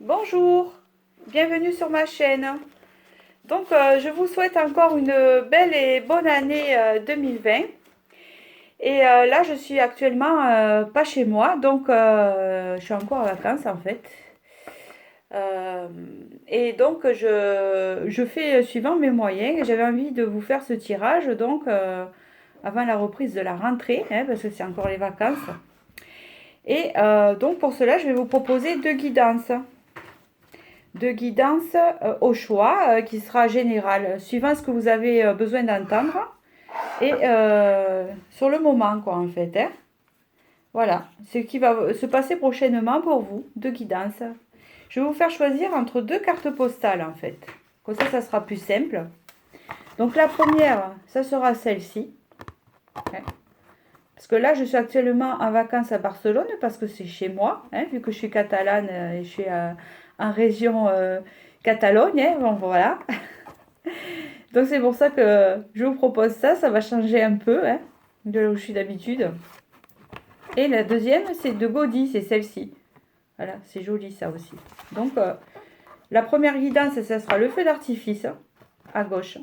Bonjour, bienvenue sur ma chaîne. Donc, je vous souhaite encore une belle et bonne année 2020. Et là, je suis actuellement pas chez moi, donc je suis encore en vacances en fait. Euh, et donc, je fais suivant mes moyens. J'avais envie de vous faire ce tirage, donc avant la reprise de la rentrée, hein, parce que c'est encore les vacances. Et donc, pour cela, je vais vous proposer deux guidances. De guidance au choix qui sera général, suivant ce que vous avez besoin d'entendre et sur le moment, quoi, en fait. Hein. Voilà, ce qui va se passer prochainement pour vous, de guidance. Je vais vous faire choisir entre deux cartes postales, en fait. Comme ça sera plus simple. Donc la première, ça sera celle-ci. Hein. Parce que là, je suis actuellement en vacances à Barcelone, parce que c'est chez moi, hein, vu que je suis catalane et je suis en région Catalogne. Hein, bon, voilà. Donc c'est pour ça que je vous propose ça, ça va changer un peu hein, de là où je suis d'habitude. Et la deuxième, c'est de Gaudi, c'est celle-ci. Voilà, c'est joli ça aussi. Donc la première guidance, ça sera le feu d'artifice à gauche.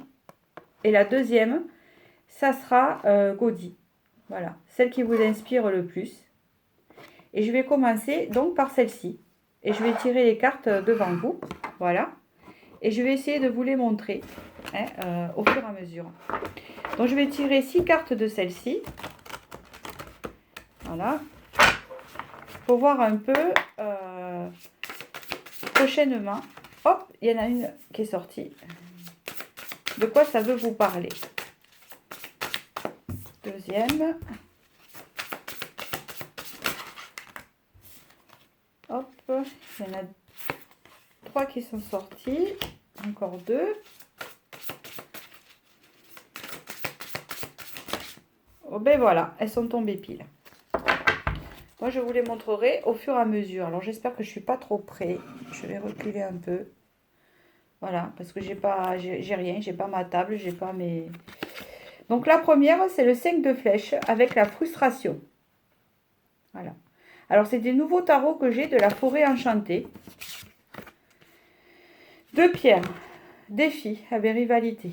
Et la deuxième, ça sera Gaudi. Voilà, celle qui vous inspire le plus. Et je vais commencer donc par celle-ci. Et je vais tirer les cartes devant vous. Voilà. Et je vais essayer de vous les montrer hein, au fur et à mesure. Donc je vais tirer 6 cartes de celle-ci. Voilà. Pour voir un peu prochainement. Hop, il y en a une qui est sortie. De quoi ça veut vous parler? Deuxième. Hop, il y en a 3 qui sont sortis. Encore 2. Oh ben voilà, elles sont tombées pile. Moi, je vous les montrerai au fur et à mesure. Alors, j'espère que je ne suis pas trop près. Je vais reculer un peu. Voilà, parce que j'ai rien, j'ai pas ma table, j'ai pas mes... Donc, la première, c'est le 5 de flèche avec la frustration. Voilà. Alors, c'est des nouveaux tarots que j'ai de la forêt enchantée. Deux pierres. Défi avec rivalité.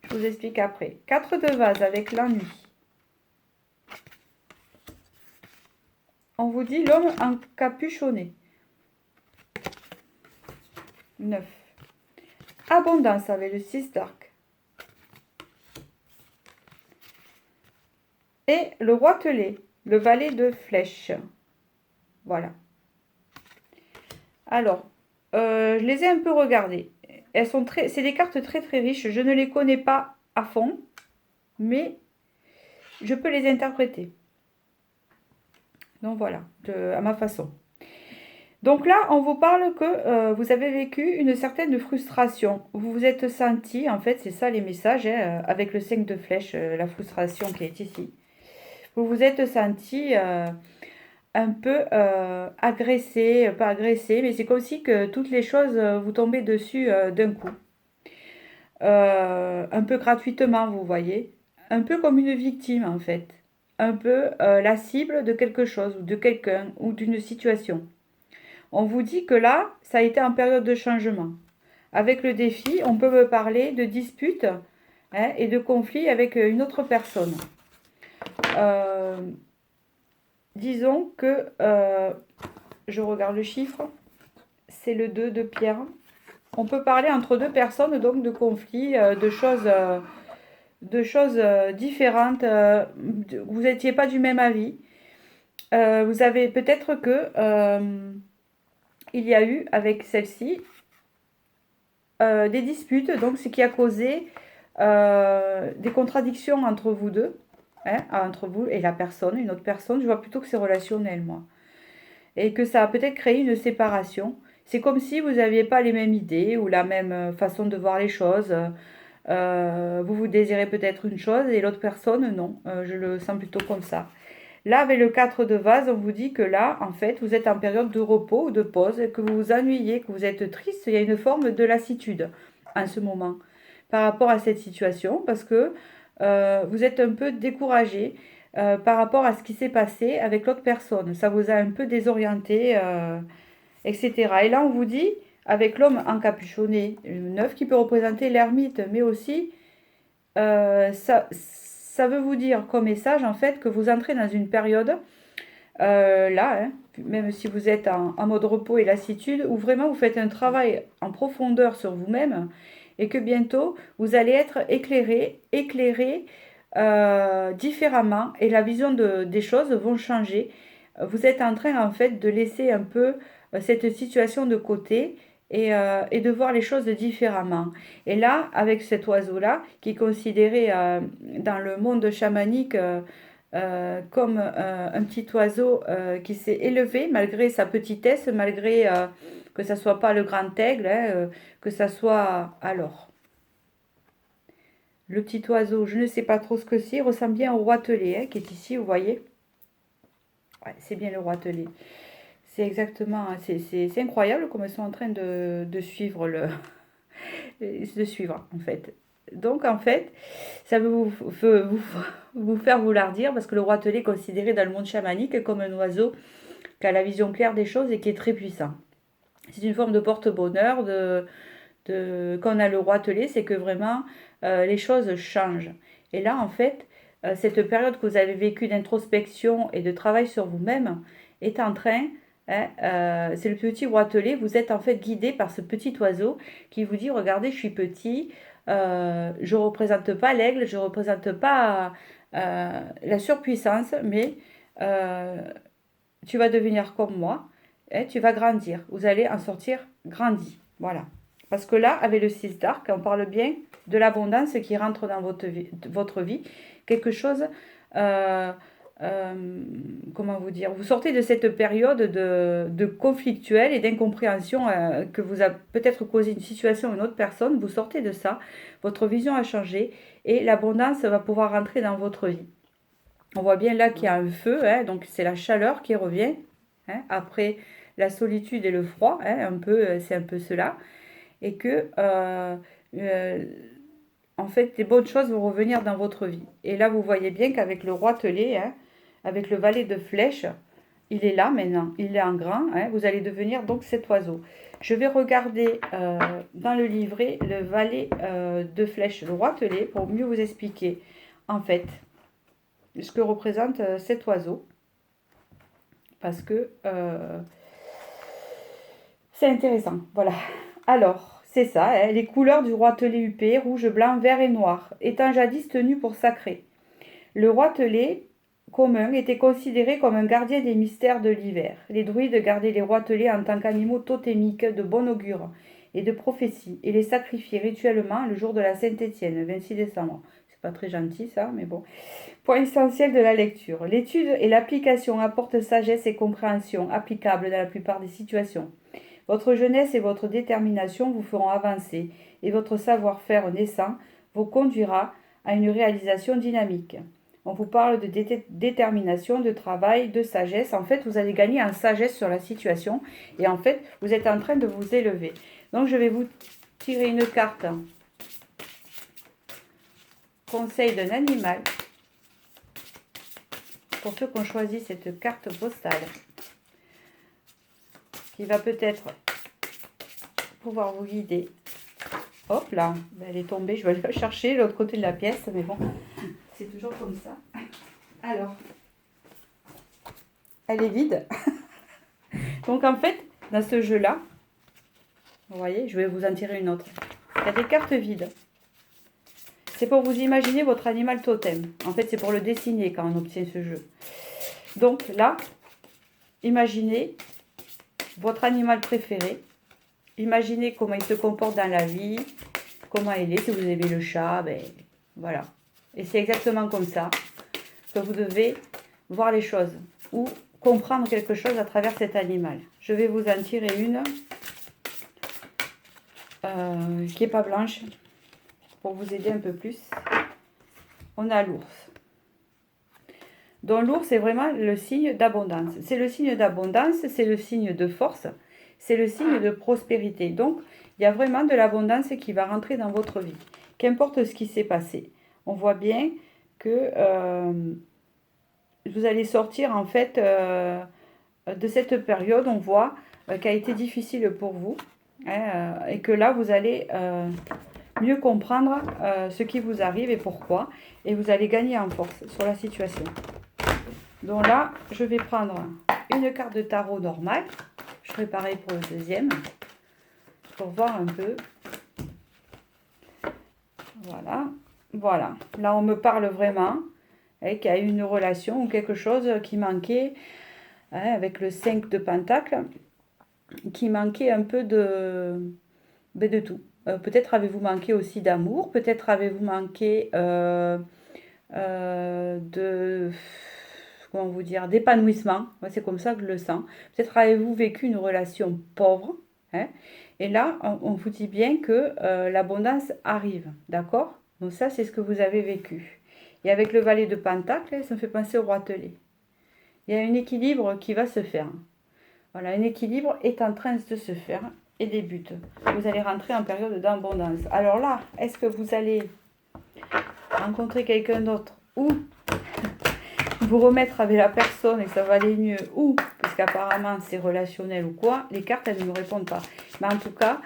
Je vous explique après. 4 de vase avec l'ennui. On vous dit l'homme encapuchonné. 9. Abondance avec le 6 d'arc. Et le roitelet, le valet de flèche. Voilà. Alors, je les ai un peu regardées. Elles sont c'est des cartes très très riches. Je ne les connais pas à fond, mais je peux les interpréter. Donc voilà, à ma façon. Donc là, on vous parle que vous avez vécu une certaine frustration. Vous vous êtes senti, en fait, c'est ça les messages, hein, avec le 5 de flèche, la frustration qui est ici. Vous vous êtes senti un peu agressé, pas agressé, mais c'est comme si que toutes les choses vous tombaient dessus d'un coup. Un peu gratuitement, vous voyez. Un peu comme une victime, en fait. Un peu la cible de quelque chose, ou de quelqu'un, ou d'une situation. On vous dit que là, ça a été en période de changement. Avec le défi, on peut me parler de disputes hein, et de conflits avec une autre personne. Euh, disons que, je regarde le chiffre, c'est le 2 de pierre. On peut parler entre deux personnes, donc de conflits, de choses différentes. Vous n'étiez pas du même avis. Vous avez peut-être que il y a eu avec celle-ci des disputes, donc ce qui a causé des contradictions entre vous deux, hein, entre vous et la personne, une autre personne. Je vois plutôt que c'est relationnel, moi. Et que ça a peut-être créé une séparation. C'est comme si vous n'aviez pas les mêmes idées ou la même façon de voir les choses. Vous vous désirez peut-être une chose et l'autre personne, non. Je le sens plutôt comme ça. Là, avec le 4 de vase, on vous dit que là, en fait, vous êtes en période de repos ou de pause, que vous vous ennuyez, que vous êtes triste. Il y a une forme de lassitude en ce moment par rapport à cette situation parce que vous êtes un peu découragé. par rapport à ce qui s'est passé avec l'autre personne. Ça vous a un peu désorienté, etc. Et là, on vous dit, avec l'homme encapuchonné, neuf qui peut représenter l'ermite, mais aussi, ça veut vous dire comme message, en fait, que vous entrez dans une période, là, hein, même si vous êtes en mode repos et lassitude, où vraiment vous faites un travail en profondeur sur vous-même, et que bientôt, vous allez être éclairé différemment, et la vision des choses vont changer. Vous êtes en train, en fait, de laisser un peu cette situation de côté et de voir les choses différemment. Et là, avec cet oiseau-là, qui est considéré dans le monde chamanique comme un petit oiseau qui s'est élevé malgré sa petitesse, malgré que ça soit pas le grand aigle, hein, que ça soit alors. Le petit oiseau, je ne sais pas trop ce que c'est, il ressemble bien au roitelet, hein, qui est ici, vous voyez. Ouais, c'est bien le roitelet. C'est exactement, c'est incroyable comme ils sont en train de suivre de suivre en fait. Donc en fait, ça veut vous faire vouloir dire, parce que le roitelet est considéré dans le monde chamanique comme un oiseau qui a la vision claire des choses et qui est très puissant. C'est une forme de porte-bonheur, quand on a le roitelet, c'est que vraiment les choses changent. Et là en fait, cette période que vous avez vécue d'introspection et de travail sur vous-même est en train, hein, c'est le petit roitelet, vous êtes en fait guidé par ce petit oiseau qui vous dit, regardez, je suis petit, je ne représente pas l'aigle, je ne représente pas la surpuissance, mais euh, tu vas devenir comme moi, hein, tu vas grandir, vous allez en sortir grandi. Voilà. Parce que là, avec le 6 d'arc, on parle bien de l'abondance qui rentre dans votre vie. Quelque chose, euh, comment vous dire, vous sortez de cette période de conflictuelle et d'incompréhension que vous a peut-être causé une situation à une autre personne. Vous sortez de ça, votre vision a changé et l'abondance va pouvoir rentrer dans votre vie. On voit bien là qu'il y a un feu, hein, donc c'est la chaleur qui revient, hein, après la solitude et le froid, hein, un peu, c'est un peu cela, et que euh, en fait les bonnes choses vont revenir dans votre vie. Et là vous voyez bien qu'avec le roitelet, hein, avec le valet de flèches, il est là maintenant, il est en grand, hein, vous allez devenir donc cet oiseau. Je vais regarder dans le livret le valet de flèches, le roitelet, pour mieux vous expliquer en fait ce que représente cet oiseau, parce que c'est intéressant. Voilà. Alors, c'est ça, hein, les couleurs du roitelet huppé, rouge, blanc, vert et noir, étant jadis tenu pour sacré. Le roitelet commun était considéré comme un gardien des mystères de l'hiver. Les druides gardaient les roitelets en tant qu'animaux totémiques de bon augure et de prophétie, et les sacrifiaient rituellement le jour de la Saint-Étienne, 26 décembre. C'est pas très gentil ça, mais bon. Point essentiel de la lecture. L'étude et l'application apportent sagesse et compréhension applicables dans la plupart des situations. Votre jeunesse et votre détermination vous feront avancer, et votre savoir-faire naissant vous conduira à une réalisation dynamique. On vous parle de détermination, de travail, de sagesse. En fait, vous allez gagner en sagesse sur la situation, et en fait, vous êtes en train de vous élever. Donc, je vais vous tirer une carte. Conseil d'un animal. Pour ceux qui ont choisi cette carte postale, qui va peut-être pouvoir vous guider. Hop là, elle est tombée, je vais aller la chercher de l'autre côté de la pièce, mais bon, c'est toujours comme ça. Alors, elle est vide. Donc en fait, dans ce jeu-là, vous voyez, je vais vous en tirer une autre. Il y a des cartes vides. C'est pour vous imaginer votre animal totem. En fait, c'est pour le dessiner quand on obtient ce jeu. Donc là, imaginez votre animal préféré. Imaginez comment il se comporte dans la vie, comment il est. Si vous aimez le chat, ben voilà. Et c'est exactement comme ça que vous devez voir les choses ou comprendre quelque chose à travers cet animal. Je vais vous en tirer une qui n'est pas blanche pour vous aider un peu plus. On a l'ours. Donc l'ours est vraiment le signe d'abondance. C'est le signe d'abondance, c'est le signe de force, c'est le signe de prospérité. Donc il y a vraiment de l'abondance qui va rentrer dans votre vie. Qu'importe ce qui s'est passé. On voit bien que vous allez sortir en fait de cette période, on voit, qui a été difficile pour vous. Hein, et que là, vous allez mieux comprendre ce qui vous arrive et pourquoi. Et vous allez gagner en force sur la situation. Donc là, je vais prendre une carte de tarot normale. Je ferai pareil pour le deuxième. Pour voir un peu. Voilà. Voilà. Là, on me parle vraiment qu'il y a eu une relation ou quelque chose qui manquait, hein, avec le 5 de Pentacle, qui manquait un peu de tout. Peut-être avez-vous manqué aussi d'amour, peut-être avez-vous manqué de, comment vous dire, d'épanouissement. Ouais, c'est comme ça que je le sens. Peut-être avez-vous vécu une relation pauvre, hein, et là, on vous dit bien que l'abondance arrive, d'accord? Donc ça, c'est ce que vous avez vécu. Et avec le valet de Pentacle, ça me fait penser au roitelet. Il y a un équilibre qui va se faire. Voilà, un équilibre est en train de se faire et débute. Vous allez rentrer en période d'abondance. Alors là, est-ce que vous allez rencontrer quelqu'un d'autre ou vous remettre avec la personne et ça va aller mieux, ou, puisqu'apparemment c'est relationnel ou quoi, les cartes elles ne me répondent pas. Mais en tout cas,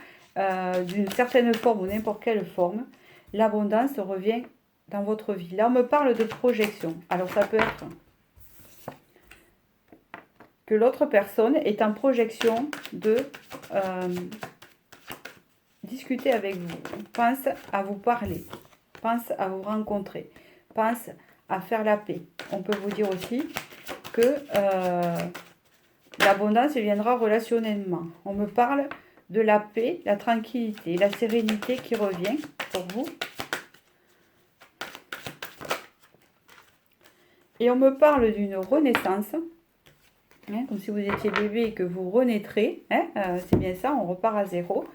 d'une certaine forme ou n'importe quelle forme, l'abondance revient dans votre vie. Là on me parle de projection. Alors ça peut être que l'autre personne est en projection de discuter avec vous, pense à vous parler, pense à vous rencontrer, pense à faire la paix. On peut vous dire aussi que l'abondance viendra relationnellement. On me parle de la paix, la tranquillité, la sérénité qui revient pour vous. Et on me parle d'une renaissance, hein, comme si vous étiez bébé et que vous renaîtrez. Hein, c'est bien ça, on repart à zéro.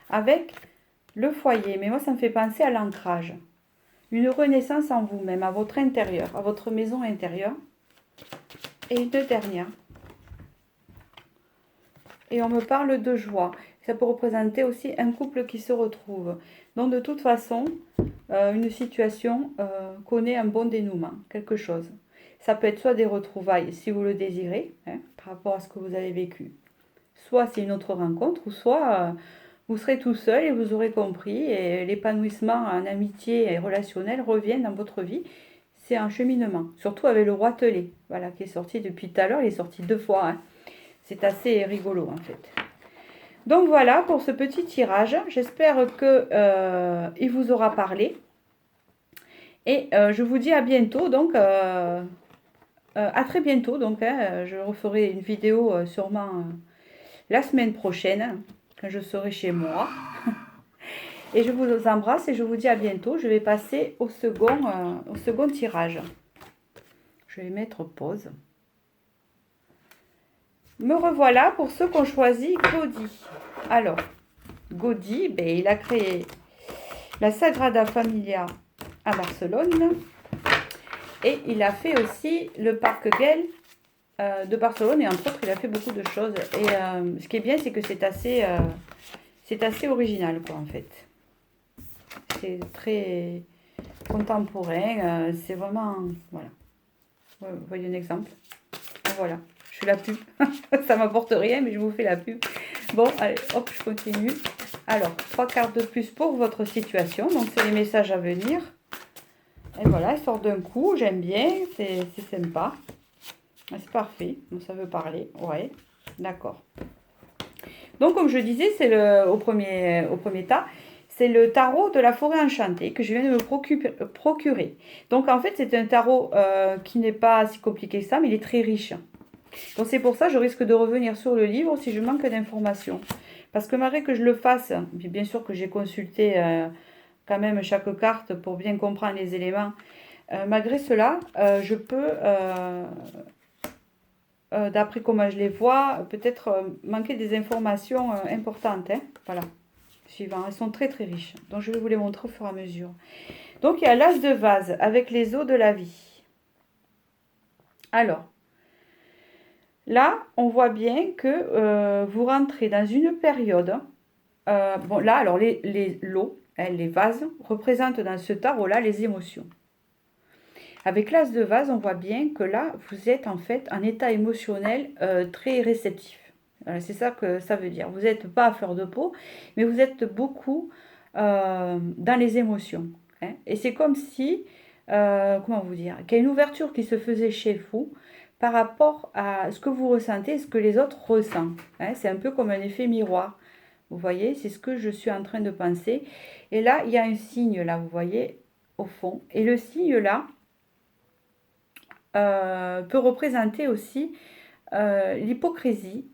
Avec le foyer. Mais moi, ça me fait penser à l'ancrage. Une renaissance en vous-même, à votre intérieur, à votre maison intérieure. Et une dernière. Et on me parle de joie. Ça peut représenter aussi un couple qui se retrouve. Donc, de toute façon, une situation connaît un bon dénouement, quelque chose. Ça peut être soit des retrouvailles, si vous le désirez, hein, par rapport à ce que vous avez vécu. Soit c'est une autre rencontre, ou soit vous serez tout seul et vous aurez compris. Et l'épanouissement en amitié et relationnel revient dans votre vie. C'est un cheminement, surtout avec le roitelet, voilà, qui est sorti depuis tout à l'heure. Il est sorti 2 fois. Hein. C'est assez rigolo en fait. Donc voilà pour ce petit tirage. J'espère que il vous aura parlé. Et je vous dis à bientôt. Donc à très bientôt. Donc hein, je referai une vidéo sûrement la semaine prochaine quand je serai chez moi. Et je vous embrasse et je vous dis à bientôt. Je vais passer au second tirage. Je vais mettre pause. Me revoilà pour ceux qui ont choisi Gaudí. Alors, Gaudí, ben, il a créé la Sagrada Familia à Barcelone. Et il a fait aussi le Parc Güell de Barcelone. Et entre autres, il a fait beaucoup de choses. Et ce qui est bien, c'est que c'est assez original, quoi, en fait. C'est très contemporain. C'est vraiment... Voilà. Vous voyez un exemple. Voilà. Je fais la pub. Ça m'apporte rien, mais je vous fais la pub. Bon, allez, hop, je continue. Alors, 3 cartes de plus pour votre situation. Donc, c'est les messages à venir. Et voilà, elle sort d'un coup. J'aime bien. C'est sympa. C'est parfait. Bon, ça veut parler. Ouais, d'accord. Donc, comme je disais, c'est au premier tas. C'est le tarot de la forêt enchantée que je viens de me procurer. Donc, en fait, c'est un tarot qui n'est pas si compliqué que ça, mais il est très riche. Donc c'est pour ça que je risque de revenir sur le livre si je manque d'informations. Parce que malgré que je le fasse, bien sûr que j'ai consulté quand même chaque carte pour bien comprendre les éléments, malgré cela, je peux, d'après comment je les vois, peut-être manquer des informations importantes. Hein. Voilà, suivant, elles sont très très riches. Donc je vais vous les montrer au fur et à mesure. Donc il y a l'as de vase avec les eaux de la vie. Alors, là, on voit bien que vous rentrez dans une période. Bon, là, alors les lots, hein, les vases, représentent dans ce tarot-là les émotions. Avec l'as de vase, on voit bien que là, vous êtes en fait en état émotionnel très réceptif. C'est ça que ça veut dire. Vous n'êtes pas à fleur de peau, mais vous êtes beaucoup dans les émotions. Hein. Et c'est comme si, comment vous dire, qu'il y a une ouverture qui se faisait chez vous par rapport à ce que vous ressentez et ce que les autres ressentent. Hein. C'est un peu comme un effet miroir. Vous voyez, c'est ce que je suis en train de penser. Et là, il y a un signe, là, vous voyez, au fond. Et le signe, là, peut représenter aussi l'hypocrisie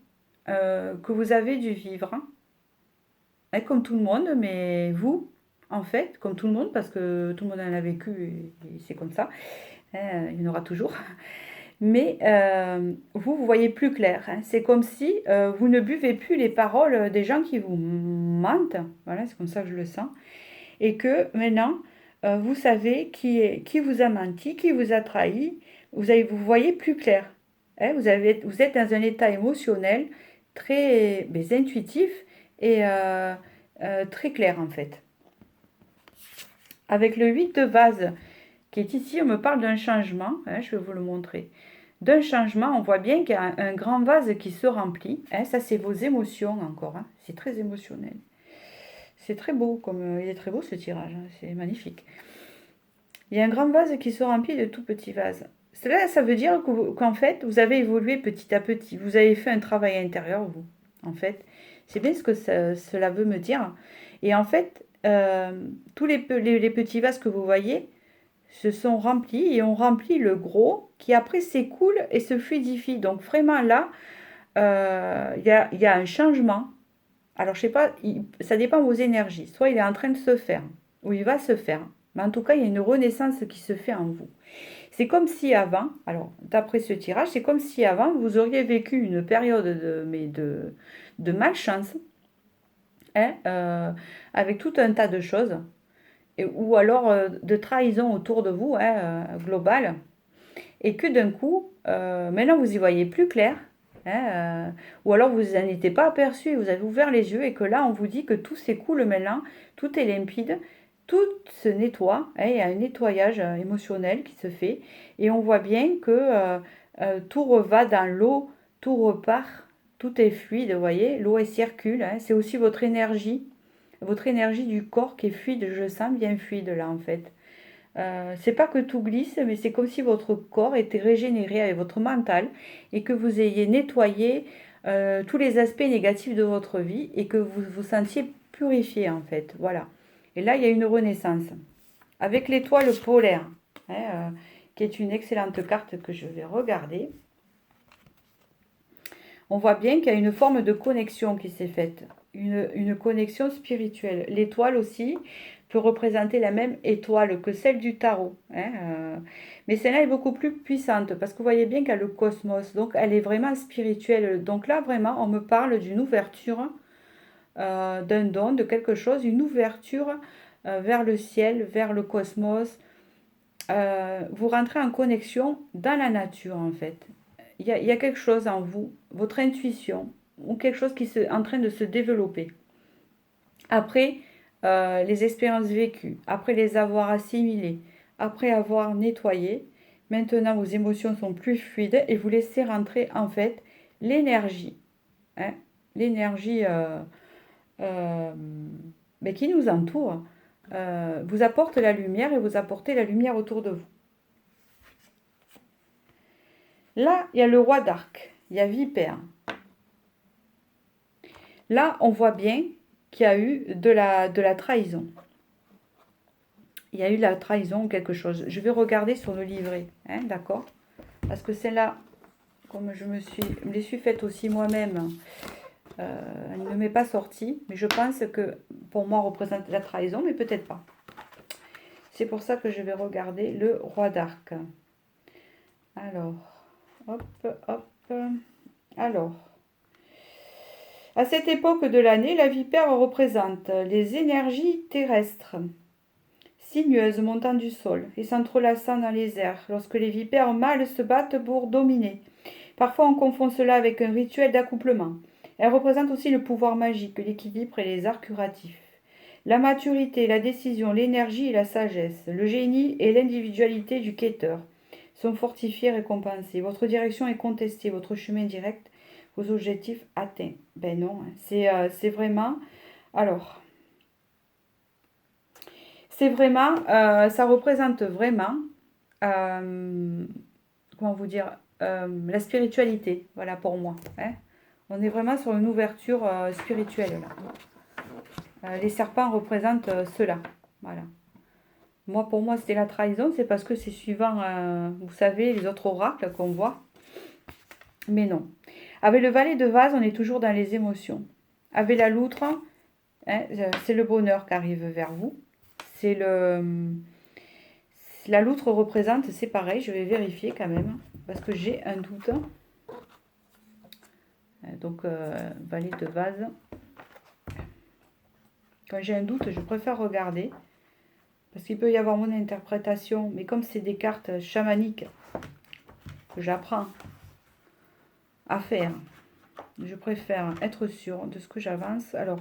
que vous avez dû vivre, hein, comme tout le monde, mais vous, en fait, comme tout le monde, parce que tout le monde en a vécu et c'est comme ça, hein, il y en aura toujours. Mais vous, vous voyez plus clair. Hein. C'est comme si vous ne buvez plus les paroles des gens qui vous mentent. Voilà, c'est comme ça que je le sens. Et que maintenant, vous savez qui vous a menti, qui vous a trahi. Vous voyez plus clair. Hein. Vous êtes dans un état émotionnel très intuitif et très clair en fait. Avec le 8 de vase qui est ici, on me parle d'un changement. Hein, je vais vous le montrer. D'un changement, on voit bien qu'il y a un grand vase qui se remplit. Hein, ça, c'est vos émotions encore. Hein, c'est très émotionnel. C'est très beau, il est très beau ce tirage. Hein, c'est magnifique. Il y a un grand vase qui se remplit de tout petits vases. Cela, ça veut dire qu'en fait, vous avez évolué petit à petit. Vous avez fait un travail intérieur, vous. En fait, c'est bien ce que cela veut me dire. Et en fait, tous les petits vases que vous voyez se sont remplis et ont rempli le gros qui après s'écoule et se fluidifie. Donc vraiment là, il y a un changement. Alors je sais pas, ça dépend de vos énergies. Soit il est en train de se faire, ou il va se faire. Mais en tout cas, il y a une renaissance qui se fait en vous. C'est comme si avant, alors d'après ce tirage, c'est comme si avant vous auriez vécu une période de malchance, hein, avec tout un tas de choses, ou alors de trahison autour de vous, hein, globale, et que d'un coup, maintenant vous y voyez plus clair, hein, ou alors vous n'en étiez pas aperçu, vous avez ouvert les yeux, et que là on vous dit que tout s'écoule maintenant, tout est limpide, tout se nettoie, hein, il y a un nettoyage émotionnel qui se fait, et on voit bien que tout reva dans l'eau, tout repart, tout est fluide, vous voyez, l'eau elle circule, hein, c'est aussi votre énergie du corps qui est fluide, je sens bien fluide là en fait. C'est pas que tout glisse, mais c'est comme si votre corps était régénéré avec votre mental et que vous ayez nettoyé tous les aspects négatifs de votre vie et que vous vous sentiez purifié en fait. Voilà. Et là, il y a une renaissance avec l'étoile polaire, hein, qui est une excellente carte que je vais regarder. On voit bien qu'il y a une forme de connexion qui s'est faite, une connexion spirituelle. L'étoile aussi peut représenter la même étoile que celle du tarot. Hein, mais celle-là est beaucoup plus puissante parce que vous voyez bien qu'elle a le cosmos, donc elle est vraiment spirituelle. Donc là, vraiment, on me parle d'une ouverture, d'un don, de quelque chose, une ouverture vers le ciel, vers le cosmos. Vous rentrez en connexion dans la nature en fait. Il y a quelque chose en vous, votre intuition, ou quelque chose qui est en train de se développer. Après les expériences vécues, après les avoir assimilées, après avoir nettoyé, maintenant vos émotions sont plus fluides et vous laissez rentrer en fait l'énergie. Hein, l'énergie qui nous entoure, vous apporte la lumière et vous apportez la lumière autour de vous. Là, il y a le roi d'arc, il y a Vipère. Là, on voit bien qu'il y a eu de la trahison. Il y a eu de la trahison ou quelque chose. Je vais regarder sur le livret, hein, d'accord? Parce que celle-là, comme je me les suis faites aussi moi-même, elle ne m'est pas sortie. Mais je pense que pour moi, représente la trahison, mais peut-être pas. C'est pour ça que je vais regarder le roi d'arc. Alors, hop, hop. Alors, à cette époque de l'année, la vipère représente les énergies terrestres, sinueuses montant du sol et s'entrelaçant dans les airs, lorsque les vipères mâles se battent pour dominer. Parfois, on confond cela avec un rituel d'accouplement. Elle représente aussi le pouvoir magique, l'équilibre et les arts curatifs. La maturité, la décision, l'énergie et la sagesse, le génie et l'individualité du quêteur sont fortifiés et récompensés. Votre direction est contestée, votre chemin direct, vos objectifs atteints. Ben non, hein. C'est vraiment... Alors, c'est vraiment... ça représente vraiment... comment vous dire, la spiritualité, voilà pour moi. Hein. On est vraiment sur une ouverture spirituelle là. Les serpents représentent cela. Voilà. Moi, pour moi, c'était la trahison, c'est parce que c'est suivant, vous savez, les autres oracles qu'on voit. Mais non. Avec le valet de vase, on est toujours dans les émotions. Avec la loutre, hein, c'est le bonheur qui arrive vers vous. C'est le... La loutre représente, c'est pareil, je vais vérifier quand même, parce que j'ai un doute. Donc, valet de vase. Quand j'ai un doute, je préfère regarder. Parce qu'il peut y avoir mon interprétation. Mais comme c'est des cartes chamaniques que j'apprends à faire, je préfère être sûre de ce que j'avance. Alors,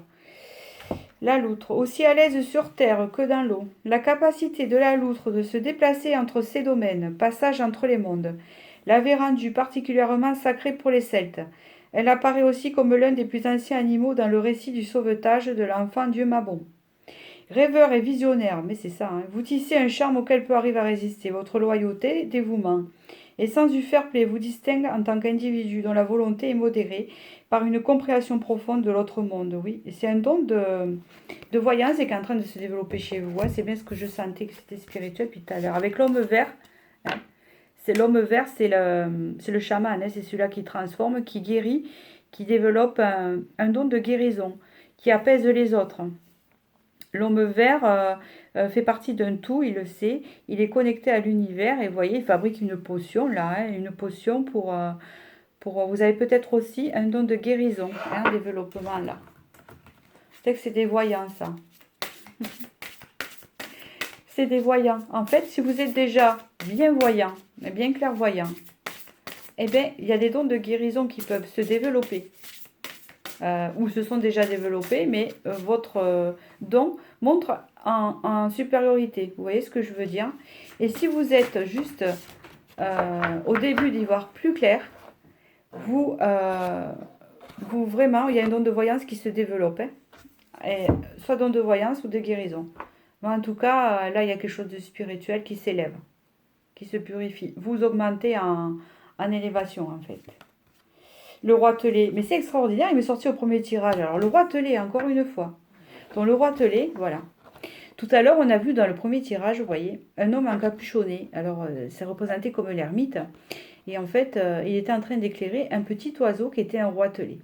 la loutre, aussi à l'aise sur terre que dans l'eau. La capacité de la loutre de se déplacer entre ces domaines, passage entre les mondes, l'avait rendue particulièrement sacrée pour les Celtes. Elle apparaît aussi comme l'un des plus anciens animaux dans le récit du sauvetage de l'enfant Dieu Mabon. Rêveur et visionnaire, mais c'est ça, hein, vous tissez un charme auquel peu arrive à résister. Votre loyauté, dévouement et sens du fair play vous distingue en tant qu'individu dont la volonté est modérée par une compréhension profonde de l'autre monde. Oui, et c'est un don de voyance qui est en train de se développer chez vous. Hein. C'est bien ce que je sentais que c'était spirituel puis tout à l'heure. Avec l'homme vert, hein, c'est l'homme vert, c'est le chaman, hein, c'est celui-là qui transforme, qui guérit, qui développe un don de guérison, qui apaise les autres. L'homme vert fait partie d'un tout, il le sait, il est connecté à l'univers et vous voyez, il fabrique une potion là, hein, une potion pour vous avez peut-être aussi un don de guérison, hein, développement là. C'est que c'est des voyants ça. C'est des voyants. En fait, si vous êtes déjà bien voyant, bien clairvoyant, eh bien, il y a des dons de guérison qui peuvent se développer. Ou se sont déjà développés, mais votre don montre en supériorité. Vous voyez ce que je veux dire? Et si vous êtes juste au début d'y voir plus clair, vous vraiment, il y a un don de voyance qui se développe. Hein, et, soit don de voyance ou de guérison. Mais en tout cas, là, il y a quelque chose de spirituel qui s'élève, qui se purifie. Vous augmentez en élévation, en fait. Le roitelet, mais c'est extraordinaire, il m'est sorti au premier tirage. Alors le roitelet, encore une fois. Donc le roitelet, voilà. Tout à l'heure, on a vu dans le premier tirage, vous voyez, un homme encapuchonné. Alors c'est représenté comme l'ermite. Et en fait, il était en train d'éclairer un petit oiseau qui était un roitelet.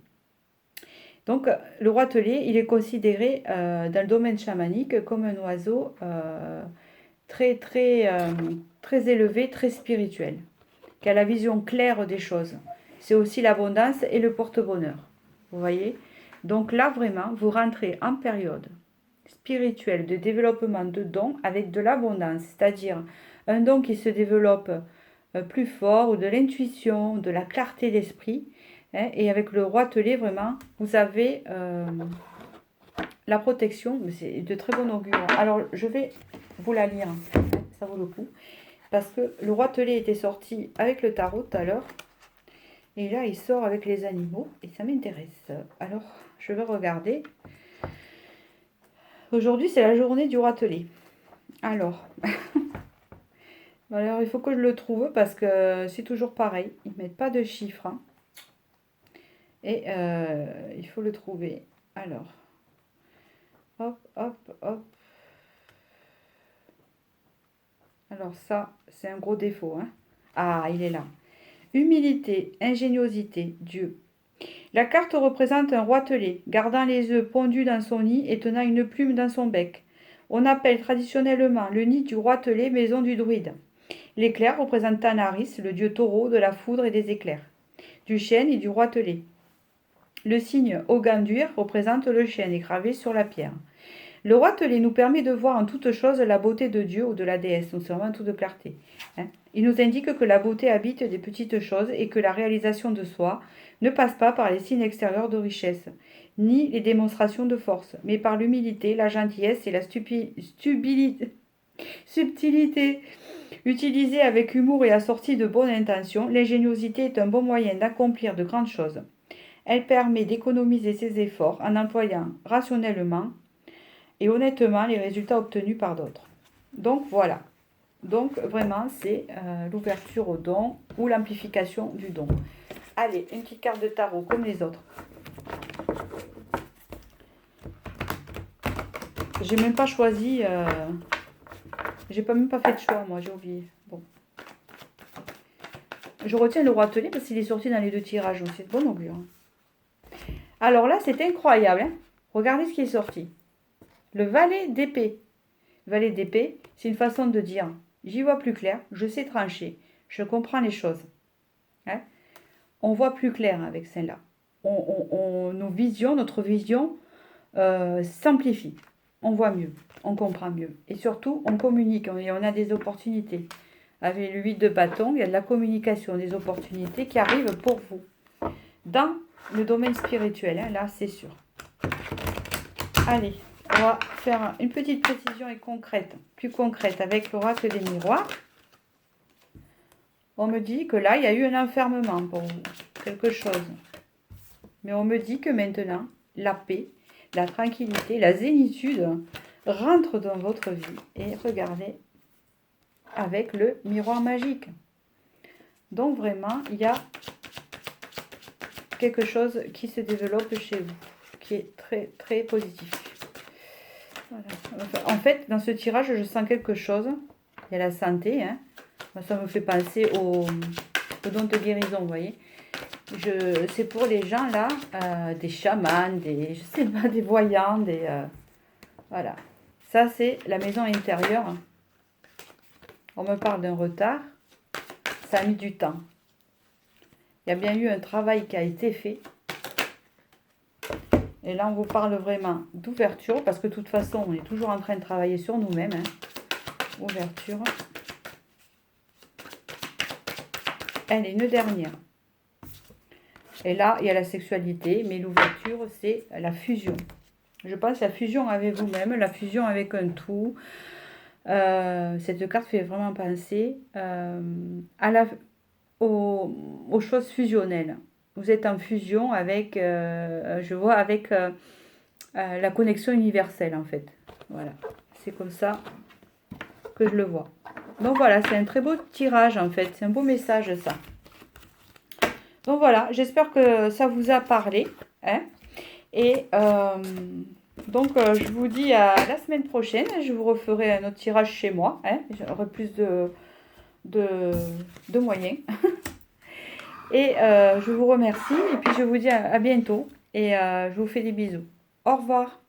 Donc le roitelet, il est considéré dans le domaine chamanique comme un oiseau très élevé, très spirituel, qui a la vision claire des choses. C'est aussi l'abondance et le porte-bonheur. Vous voyez? Donc là, vraiment, vous rentrez en période spirituelle de développement de dons avec de l'abondance, c'est-à-dire un don qui se développe plus fort, ou de l'intuition, de la clarté d'esprit. Hein, et avec le roitelet, vraiment, vous avez la protection, mais c'est de très bon augure. Alors, je vais vous la lire, ça vaut le coup, parce que le roitelet était sorti avec le tarot tout à l'heure. Et là, il sort avec les animaux et ça m'intéresse. Alors, je vais regarder. Aujourd'hui, c'est la journée du roitelet. Alors, il faut que je le trouve parce que c'est toujours pareil. Ils ne mettent pas de chiffres. Hein. Et il faut le trouver. Alors, hop, hop, hop. Alors ça, c'est un gros défaut. Hein. Ah, il est là. Humilité, ingéniosité, Dieu. La carte représente un roitelet, gardant les œufs pondus dans son nid et tenant une plume dans son bec. On appelle traditionnellement le nid du roitelet maison du druide. L'éclair représente Tanaris, le dieu taureau de la foudre et des éclairs, du chêne et du roitelet. Le signe Ogandur représente le chêne gravé sur la pierre. Le roitelet nous permet de voir en toute chose la beauté de Dieu ou de la déesse. Donc c'est vraiment un tout de clarté. Hein. Il nous indique que la beauté habite des petites choses et que la réalisation de soi ne passe pas par les signes extérieurs de richesse, ni les démonstrations de force, mais par l'humilité, la gentillesse et la subtilité. Utilisée avec humour et assortie de bonnes intentions, l'ingéniosité est un bon moyen d'accomplir de grandes choses. Elle permet d'économiser ses efforts en employant rationnellement et honnêtement les résultats obtenus par d'autres. Donc voilà. Donc vraiment, c'est l'ouverture au don ou l'amplification du don. Allez, une petite carte de tarot comme les autres. J'ai même pas choisi. J'ai même pas fait de choix, moi, j'ai oublié. Bon. Je retiens le roitelet parce qu'il est sorti dans les 2 tirages, donc c'est de bon augure. Alors là, c'est incroyable. Hein, regardez ce qui est sorti. Le valet d'épée. Le valet d'épée, c'est une façon de dire j'y vois plus clair, je sais trancher, je comprends les choses. Hein, on voit plus clair avec celle-là. Notre vision s'amplifie. On voit mieux, on comprend mieux. Et surtout, on communique et on a des opportunités. Avec le 8 de bâton, il y a de la communication, des opportunités qui arrivent pour vous. Dans le domaine spirituel, hein, là, c'est sûr. Allez, on va faire une petite précision et concrète, plus concrète, avec l'oracle des miroirs. On me dit que là, il y a eu un enfermement pour vous, quelque chose. Mais on me dit que maintenant, la paix, la tranquillité, la zénitude rentrent dans votre vie. Et regardez, avec le miroir magique. Donc vraiment, il y a quelque chose qui se développe chez vous, qui est très, très positif. Voilà. En fait, dans ce tirage, je sens quelque chose. Il y a la santé. Hein. Ça me fait penser au don de guérison, vous voyez. C'est pour les gens là, des chamans, je sais pas, des voyants, voilà. Ça, c'est la maison intérieure. On me parle d'un retard. Ça a mis du temps. Il y a bien eu un travail qui a été fait. Et là, on vous parle vraiment d'ouverture, parce que de toute façon, on est toujours en train de travailler sur nous-mêmes. Hein. Ouverture. Elle est une dernière. Et là, il y a la sexualité, mais l'ouverture, c'est la fusion. Je pense la fusion avec vous-même, la fusion avec un tout. Cette carte fait vraiment penser aux choses fusionnelles. Vous êtes en fusion avec, je vois, avec la connexion universelle, en fait. Voilà, c'est comme ça que je le vois. Donc voilà, c'est un très beau tirage, en fait. C'est un beau message, ça. Donc voilà, j'espère que ça vous a parlé. Hein, et donc je vous dis à la semaine prochaine. Je vous referai un autre tirage chez moi. Hein, j'aurai plus de moyens. Et je vous remercie. Et puis je vous dis à bientôt. Et je vous fais des bisous. Au revoir.